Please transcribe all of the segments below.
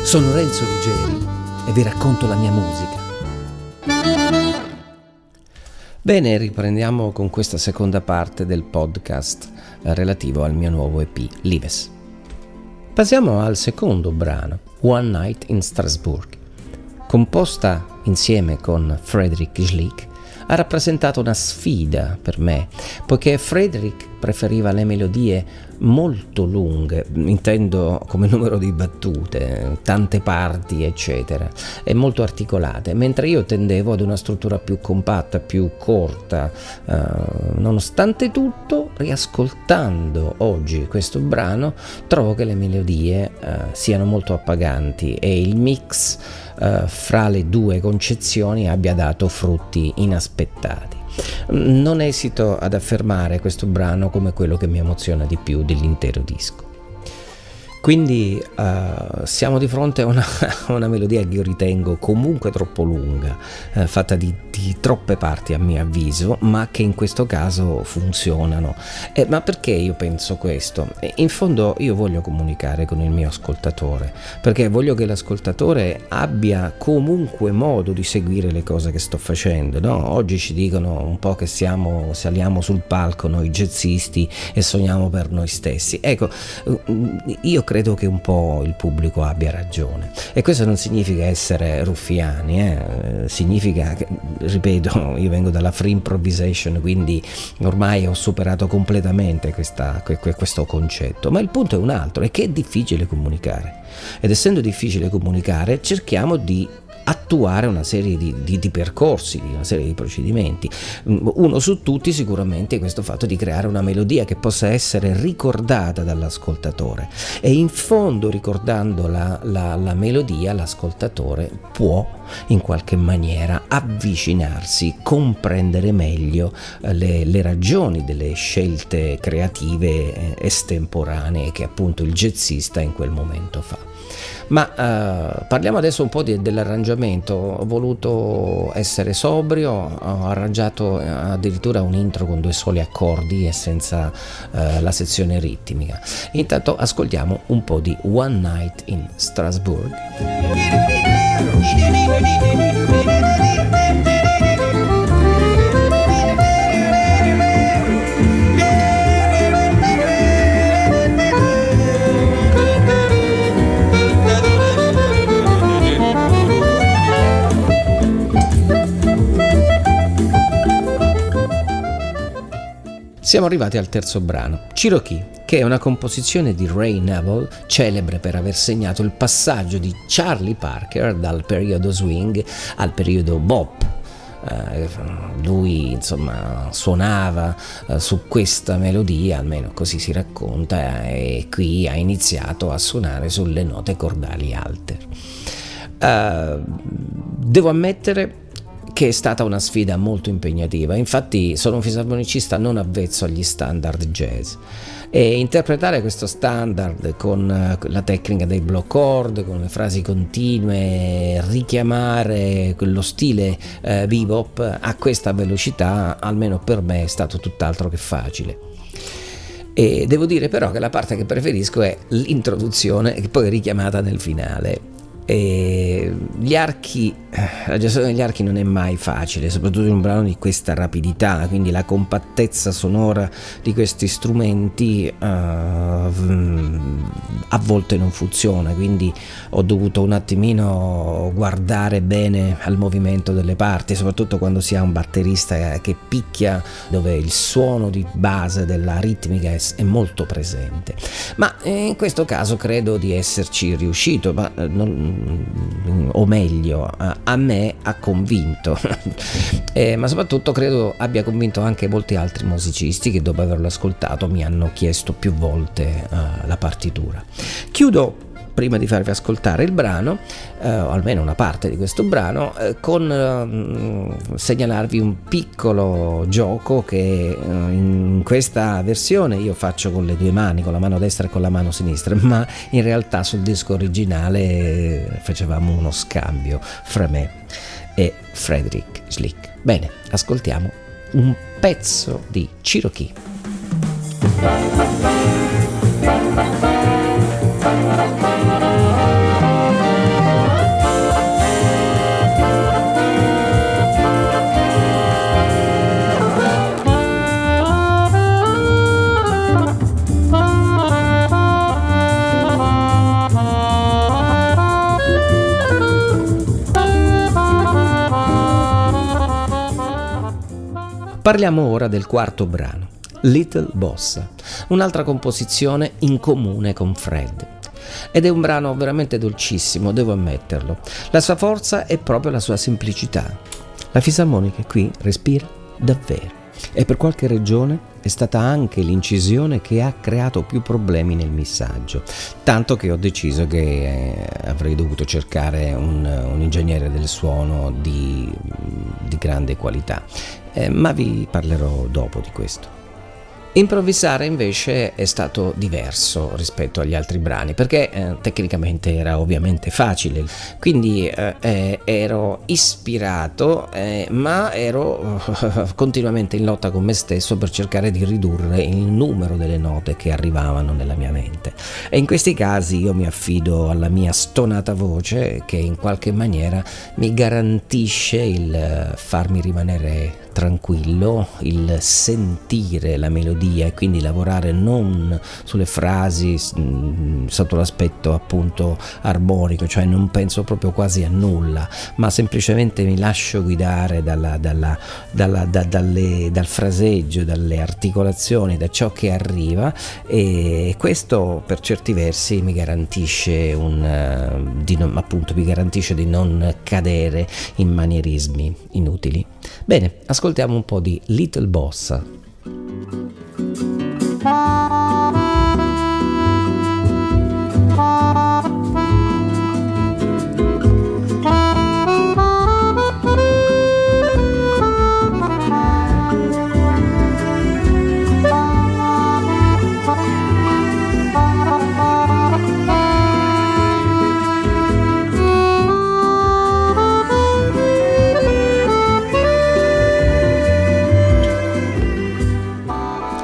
Sono Renzo Ruggeri e vi racconto la mia musica. Bene, riprendiamo con questa seconda parte del podcast relativo al mio nuovo EP, Lives. Passiamo al secondo brano, One Night in Strasbourg. Composta insieme con Frédéric Schlick, ha rappresentato una sfida per me, poiché Frédéric preferiva le melodie molto lunghe, intendo come numero di battute, tante parti eccetera, e molto articolate, mentre io tendevo ad una struttura più compatta, più corta. Nonostante tutto, riascoltando oggi questo brano, trovo che le melodie siano molto appaganti e il mix fra le due concezioni abbia dato frutti inaspettati. Non esito ad affermare questo brano come quello che mi emoziona di più dell'intero disco. Quindi siamo di fronte a una melodia che io ritengo comunque troppo lunga, fatta di troppe parti a mio avviso, ma che in questo caso funzionano. Ma perché io penso questo? In fondo io voglio comunicare con il mio ascoltatore, perché voglio che l'ascoltatore abbia comunque modo di seguire le cose che sto facendo, no? Oggi ci dicono un po' che saliamo sul palco noi jazzisti e sogniamo per noi stessi. Ecco, io credo che un po' il pubblico abbia ragione, e questo non significa essere ruffiani, significa che, ripeto, io vengo dalla free improvisation, quindi ormai ho superato completamente questo concetto, ma il punto è un altro, è che è difficile comunicare, ed essendo difficile comunicare cerchiamo di attuare una serie di percorsi, una serie di procedimenti. Uno su tutti sicuramente è questo fatto di creare una melodia che possa essere ricordata dall'ascoltatore, e in fondo, ricordando la melodia, l'ascoltatore può in qualche maniera avvicinarsi, comprendere meglio le ragioni delle scelte creative estemporanee che appunto il jazzista in quel momento fa. Ma parliamo adesso un po' dell'arrangiamento. Ho voluto essere sobrio, ho arrangiato addirittura un intro con 2 soli accordi e senza la sezione ritmica. Intanto ascoltiamo un po' di One Night in Strasbourg. Siamo arrivati al terzo brano, Cherokee, che è una composizione di Ray Neville, celebre per aver segnato il passaggio di Charlie Parker dal periodo swing al periodo bop. Lui insomma suonava su questa melodia, almeno così si racconta, e qui ha iniziato a suonare sulle note cordali alte. Devo ammettere che è stata una sfida molto impegnativa. Infatti sono un fisarmonicista non avvezzo agli standard jazz, e interpretare questo standard con la tecnica dei block chord, con le frasi continue, richiamare quello stile bebop a questa velocità, almeno per me è stato tutt'altro che facile. E devo dire però che la parte che preferisco è l'introduzione, che poi è richiamata nel finale. E la gestione degli archi non è mai facile, soprattutto in un brano di questa rapidità, quindi la compattezza sonora di questi strumenti a volte non funziona, quindi ho dovuto un attimino guardare bene al movimento delle parti, soprattutto quando si ha un batterista che picchia, dove il suono di base della ritmica è molto presente. Ma in questo caso credo di esserci riuscito, ma o meglio, a me ha convinto ma soprattutto credo abbia convinto anche molti altri musicisti che dopo averlo ascoltato mi hanno chiesto più volte la partitura. Chiudo, prima di farvi ascoltare il brano, o almeno una parte di questo brano, con segnalarvi un piccolo gioco che in questa versione io faccio con le 2 mani, con la mano destra e con la mano sinistra, ma in realtà sul disco originale facevamo uno scambio fra me e Frédéric Schlick. Bene, ascoltiamo un pezzo di Cherokee. Parliamo ora del quarto brano, Little Bossa, un'altra composizione in comune con Fred. Ed è un brano veramente dolcissimo, devo ammetterlo. La sua forza è proprio la sua semplicità. La fisarmonica qui respira davvero. E per qualche ragione è stata anche l'incisione che ha creato più problemi nel missaggio, tanto che ho deciso che avrei dovuto cercare un ingegnere del suono di grande qualità, ma vi parlerò dopo di questo. Improvvisare invece è stato diverso rispetto agli altri brani perché tecnicamente era ovviamente facile, quindi ero ispirato ma ero continuamente in lotta con me stesso per cercare di ridurre il numero delle note che arrivavano nella mia mente, e in questi casi io mi affido alla mia stonata voce che in qualche maniera mi garantisce il farmi rimanere tranquillo, il sentire la melodia e quindi lavorare non sulle frasi sotto l'aspetto appunto armonico, cioè non penso proprio quasi a nulla, ma semplicemente mi lascio guidare dal fraseggio, dalle articolazioni, da ciò che arriva, e questo per certi versi mi garantisce mi garantisce di non cadere in manierismi inutili. Bene, ascoltiamo un po' di Little Bossa.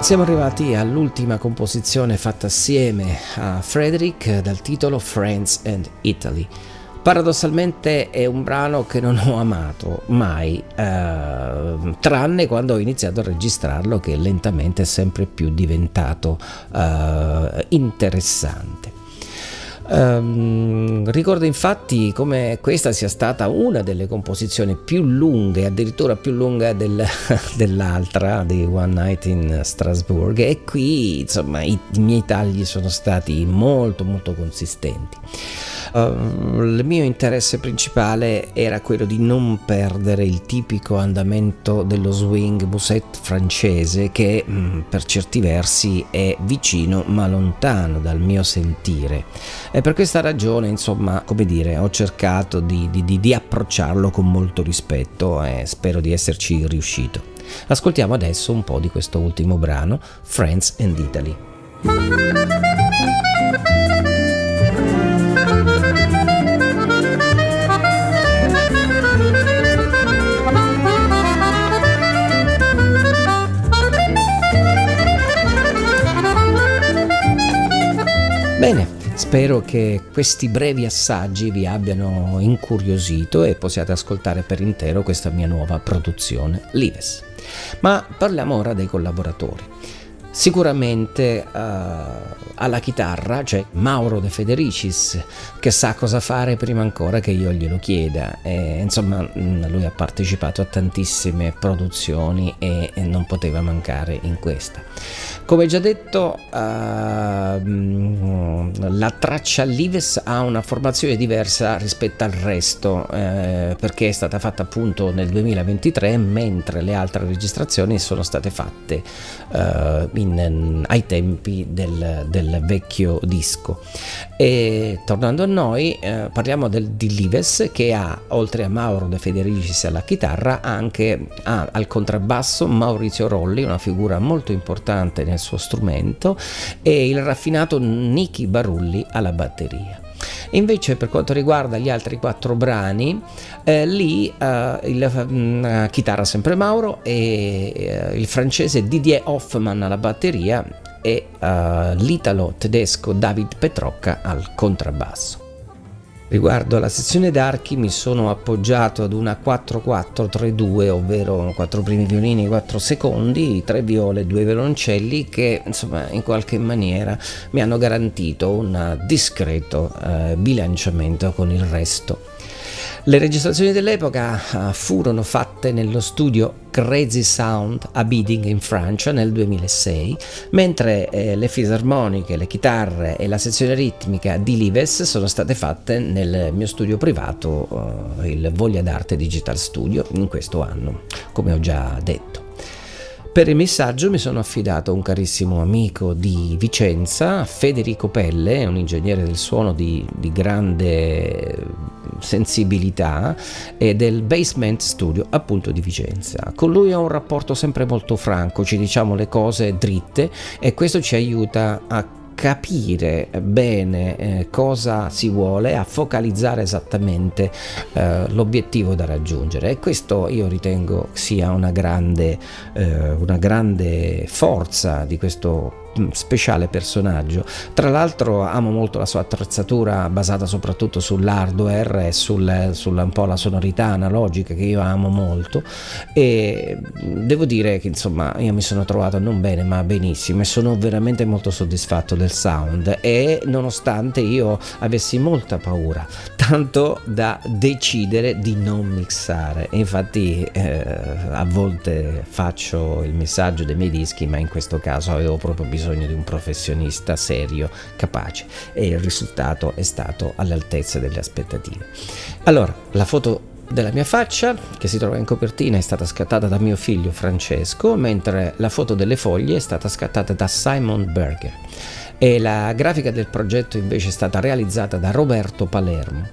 Siamo arrivati all'ultima composizione fatta assieme a Frederick dal titolo Friends and Italy. Paradossalmente è un brano che non ho amato mai, tranne quando ho iniziato a registrarlo, che lentamente è sempre più diventato interessante. Ricordo infatti come questa sia stata una delle composizioni più lunghe, addirittura più lunga dell'altra, di One Night in Strasbourg, e qui insomma i miei tagli sono stati molto molto consistenti. Il mio interesse principale era quello di non perdere il tipico andamento dello swing musette francese che per certi versi è vicino ma lontano dal mio sentire, e per questa ragione insomma, come dire, ho cercato di approcciarlo con molto rispetto e spero di esserci riuscito. Ascoltiamo adesso un po' di questo ultimo brano, Friends and Italy. Bene, spero che questi brevi assaggi vi abbiano incuriosito e possiate ascoltare per intero questa mia nuova produzione Lives. Ma parliamo ora dei collaboratori. Sicuramente alla chitarra c'è Mauro De Federicis, che sa cosa fare prima ancora che io glielo chieda, insomma lui ha partecipato a tantissime produzioni e non poteva mancare in questa. Come già detto, la traccia Lives ha una formazione diversa rispetto al resto, perché è stata fatta appunto nel 2023, mentre le altre registrazioni sono state fatte ai tempi del vecchio disco. E tornando a noi, parliamo di Lives, che ha, oltre a Mauro De Federicis alla chitarra, anche al contrabbasso Maurizio Rolli, una figura molto importante nel suo strumento, e il raffinato Nicky Barulli alla batteria. Invece per quanto riguarda gli altri 4 brani, lì la chitarra sempre Mauro e il francese Didier Hoffman alla batteria e l'italo tedesco David Petrocca al contrabbasso. Riguardo alla sezione d'archi mi sono appoggiato ad una 4-4-3-2, ovvero 4 primi violini, 4 secondi, 3 viole, 2 violoncelli, che insomma in qualche maniera mi hanno garantito un discreto bilanciamento con il resto. Le registrazioni dell'epoca furono fatte nello studio Crazy Sound a Biding in Francia nel 2006, mentre le fisarmoniche, le chitarre e la sezione ritmica di Lives sono state fatte nel mio studio privato, il Voglia d'Arte Digital Studio, in questo anno, come ho già detto. Per il missaggio mi sono affidato a un carissimo amico di Vicenza, Federico Pelle, un ingegnere del suono di grande sensibilità, e del Basement Studio appunto di Vicenza. Con lui ho un rapporto sempre molto franco, ci diciamo le cose dritte e questo ci aiuta a capire bene cosa si vuole, a focalizzare esattamente l'obiettivo da raggiungere, e questo io ritengo sia una grande forza di questo speciale personaggio. Tra l'altro amo molto la sua attrezzatura basata soprattutto sull'hardware e sulla un po' la sonorità analogica che io amo molto, e devo dire che insomma io mi sono trovato non bene ma benissimo e sono veramente molto soddisfatto del sound, e nonostante io avessi molta paura, tanto da decidere di non mixare. Infatti a volte faccio il missaggio dei miei dischi, ma in questo caso avevo proprio bisogno di un professionista serio, capace, e il risultato è stato all'altezza delle aspettative. Allora, la foto della mia faccia che si trova in copertina è stata scattata da mio figlio Francesco, mentre la foto delle foglie è stata scattata da Simon Berger, e la grafica del progetto invece è stata realizzata da Roberto Palermo.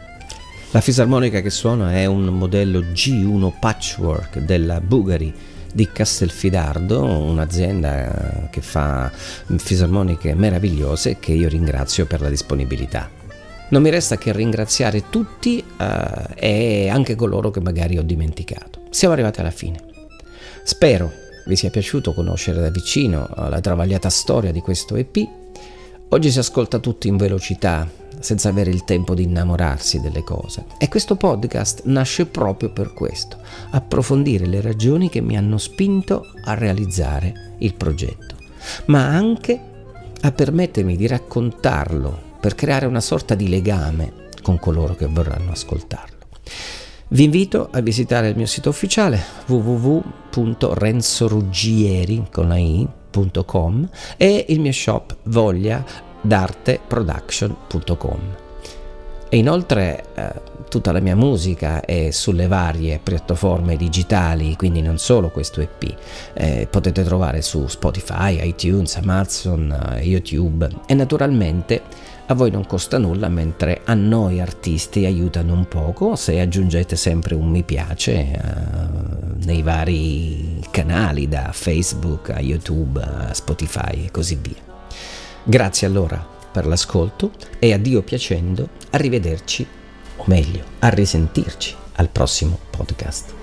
La fisarmonica che suona è un modello G1 Patchwork della Bugari di Castelfidardo, un'azienda che fa fisarmoniche meravigliose, che io ringrazio per la disponibilità. Non mi resta che ringraziare tutti e anche coloro che magari ho dimenticato. Siamo arrivati alla fine. Spero vi sia piaciuto conoscere da vicino la travagliata storia di questo EP. Oggi si ascolta tutto in velocità, senza avere il tempo di innamorarsi delle cose. E questo podcast nasce proprio per questo, approfondire le ragioni che mi hanno spinto a realizzare il progetto, ma anche a permettermi di raccontarlo per creare una sorta di legame con coloro che vorranno ascoltarlo. Vi invito a visitare il mio sito ufficiale www.rensoruggieri.com e il mio shop vogliadarteproduction.com. E inoltre tutta la mia musica è sulle varie piattaforme digitali, quindi non solo questo EP. Potete trovare su Spotify, iTunes, Amazon, YouTube, e naturalmente a voi non costa nulla, mentre a noi artisti aiutano un poco se aggiungete sempre un mi piace nei vari canali, da Facebook a YouTube a Spotify e così via. Grazie allora per l'ascolto e a Dio piacendo, arrivederci, o meglio, a risentirci al prossimo podcast.